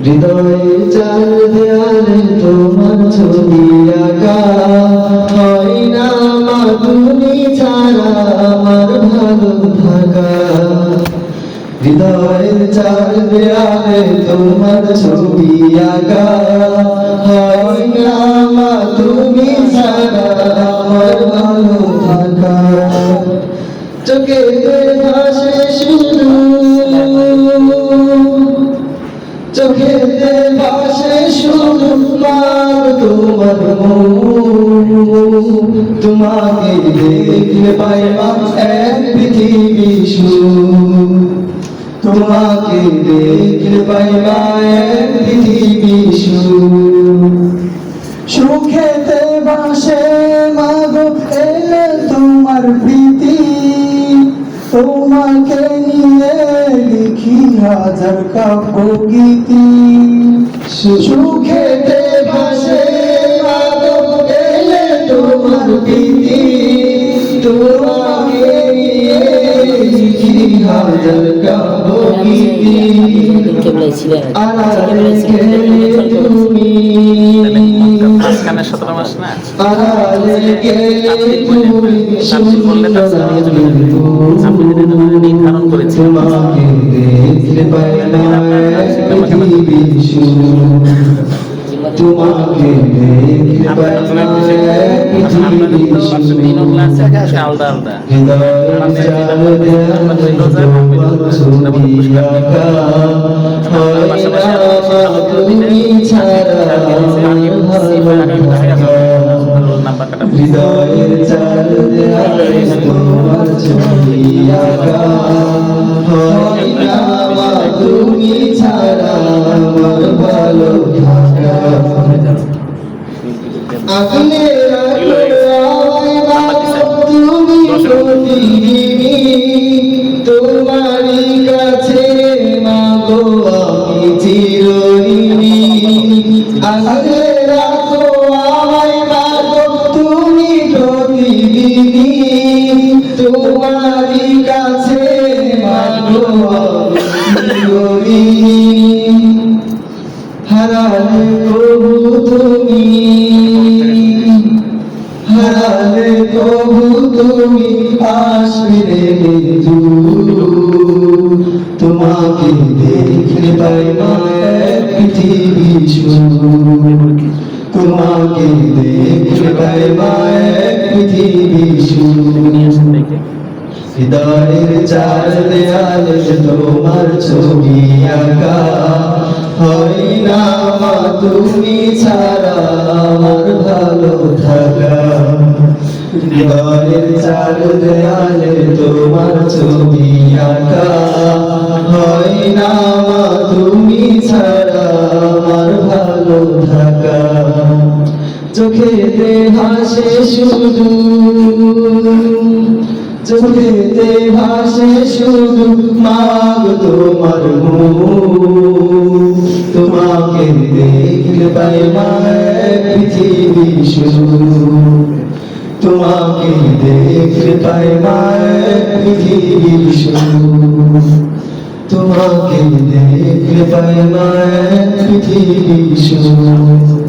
হৃদয়ে চার দেয়ালে তোমার ছবি আঁকা, হয় না মা তুমি ছাড়া আমার ভালো থাকা। হৃদয়ের চার দেয়ালে তোমার ছবি আঁকা, হয় না মা তুমি ছাড়া আমার ভালো থাকা। চোখেতে ভাসে শুধু, চোখেতে ভাসে শুধু মাগ তোমার মুখ। তোমাকে দেখলে পাই মা এক পৃথিবী সুখ। তোমাকে দেখলে পাই মা এক পৃথিবী সুখ। সুখেতে বাসে মাগো এলে তোমার প্রীতি, তোমাকে নিয়ে লিখি হাজার কাব্যগীতি। সুখেতে ভাসে মাগো এলে তোমার প্রীতি, তোমাকে নিয়ে লিখি হাজার কাব্যগীতি। আড়ালে গেলে তুমি, আড়ালে গেলে তুমি সুন্দর নির্ধারণ করেছি তোমাকে দেখলে পাই না পৃথিবী সুখ। তোমাকে দেখলে পাই না পৃথিবী সুখ। আলাদা আলাদা হৃদয়ের চার দেয়ালে তোমার ছবি আঁকা, হয় না মা তুমি ছাড়া আমার ভালো থাকা। হৃদয়ের চার দেয়ালে তোমার ছবি আঁকা, হয় না মা তুমি ছাড়া আমার ভালো থাকা। আগলে রাখো আমায় বাবা তুমি প্রতিদিনই, তোমারই কাছে মাগো আমি চিরঋণী। আগলে রাখো আমায় বাবা তুমি প্রতিদিনই, তোমারই কাছে মাগো আমি চিরঋণী। হারালে প্রভু তুমি, হারালে প্রভু তুমি আসবে বন্ধু। তোমাকে দেখলে পাই মা এক পৃথিবী সুখ। তোমাকে দেখলে পাই মা এক পৃথিবী সুখ। হৃদয়ের চার দেয়ালে তোমার ছবি আঁকা, হয় না মা তুমি ছাড়া আমার ভালো থাকা। হৃদয়ের চার দেয়ালে তোমার ছবি আঁকা, হয় না মা তুমি ছাড়া আমার ভালো থাকা। চোখেতে ভাসে শুধু, চোখেতে ভাসে শুধু মাগ তোমার মুখ। তোমাকে দেখলে পাই মা এক পৃথিবী সুখ। তোমাকে দেখলে পাই মা এক পৃথিবী সুখ। তোমাকে দেখলে পাই মা এক পৃথিবী সুখ।